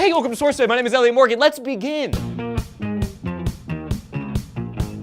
Hey, welcome to Source Today. My name is Elliot Morgan. Let's begin.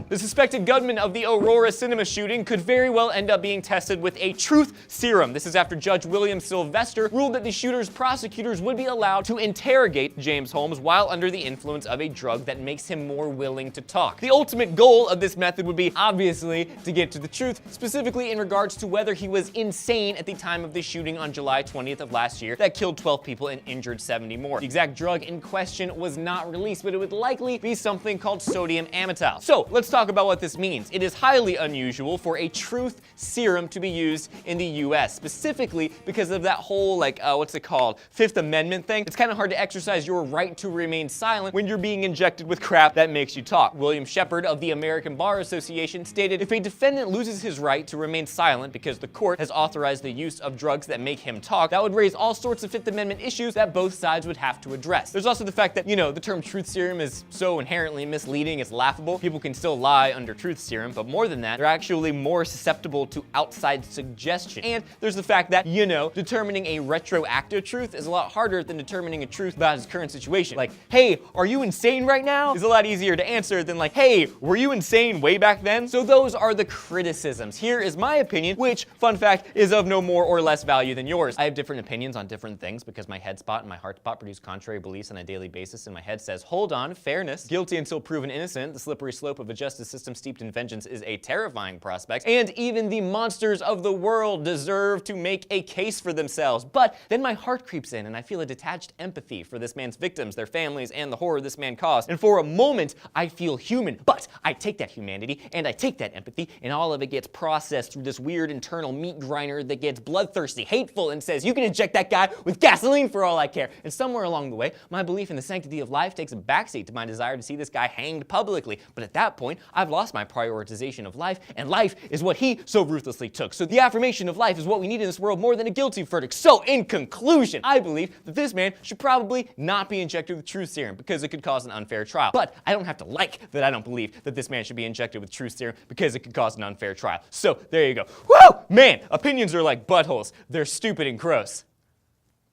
The suspected gunman of the Aurora cinema shooting could very well end up being tested with a truth serum. This is after Judge William Sylvester ruled that the shooter's prosecutors would be allowed to interrogate James Holmes while under the influence of a drug that makes him more willing to talk. The ultimate goal of this method would be, obviously, to get to the truth, specifically in regards to whether he was insane at the time of the shooting on July 20th of last year that killed 12 people and injured 70 more. The exact drug in question was not released, but it would likely be something called sodium amytal. So, let's talk about what this means. It is highly unusual for a truth serum to be used in the US, specifically because of that whole, what's it called? Fifth Amendment thing. It's kind of hard to exercise your right to remain silent when you're being injected with crap that makes you talk. William Shepard of the American Bar Association stated, if a defendant loses his right to remain silent because the court has authorized the use of drugs that make him talk, that would raise all sorts of Fifth Amendment issues that both sides would have to address. There's also the fact that, the term truth serum is so inherently misleading, it's laughable. People can still lie under truth serum, but more than that, they're actually more susceptible to outside suggestion. And there's the fact that, determining a retroactive truth is a lot harder than determining a truth about his current situation. Like, hey, are you insane right now? Is a lot easier to answer than like, hey, were you insane way back then? So those are the criticisms. Here is my opinion, which, fun fact, is of no more or less value than yours. I have different opinions on different things because my head spot and my heart spot produce contrary beliefs on a daily basis, and my head says, hold on, fairness, guilty until proven innocent, the slippery slope of a justice system steeped in vengeance is a terrifying prospect, and even the monsters of the world deserve to make a case for themselves. But then my heart creeps in and I feel a detached empathy for this man's victims, their families, and the horror this man caused. And for a moment, I feel human. But I take that humanity and I take that empathy, and all of it gets processed through this weird internal meat grinder that gets bloodthirsty, hateful, and says, you can inject that guy with gasoline for all I care. And somewhere along the way, my belief in the sanctity of life takes a backseat to my desire to see this guy hanged publicly. But at that point, I've lost my prioritization of life, and life is what he so ruthlessly took. So the affirmation of life is what we need in this world more than a guilty verdict. So in conclusion, I believe that this man should probably not be injected with truth serum because it could cause an unfair trial. But I don't have to like that I don't believe that this man should be injected with truth serum because it could cause an unfair trial. So there you go. Woo! Man, opinions are like buttholes. They're stupid and gross.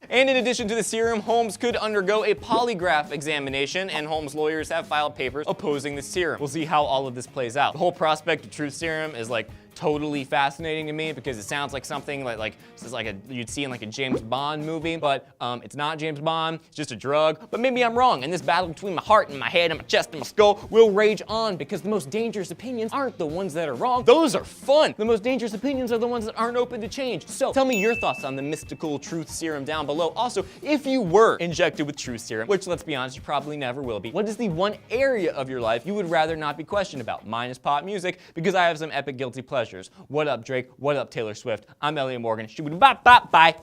And in addition to the serum, Holmes could undergo a polygraph examination, and Holmes' lawyers have filed papers opposing the serum. We'll see how all of this plays out. The whole prospect of truth serum is totally fascinating to me because it sounds like something you'd see in a James Bond movie, but it's not James Bond, it's just a drug. But maybe I'm wrong, and this battle between my heart and my head and my chest and my skull will rage on because the most dangerous opinions aren't the ones that are wrong. Those are fun. The most dangerous opinions are the ones that aren't open to change. So tell me your thoughts on the mystical truth serum down below. Also, if you were injected with truth serum, which let's be honest, you probably never will be, what is the one area of your life you would rather not be questioned about? Mine is pop music because I have some epic guilty pleasures. What up, Drake? What up, Taylor Swift? I'm Elliot Morgan. Bye.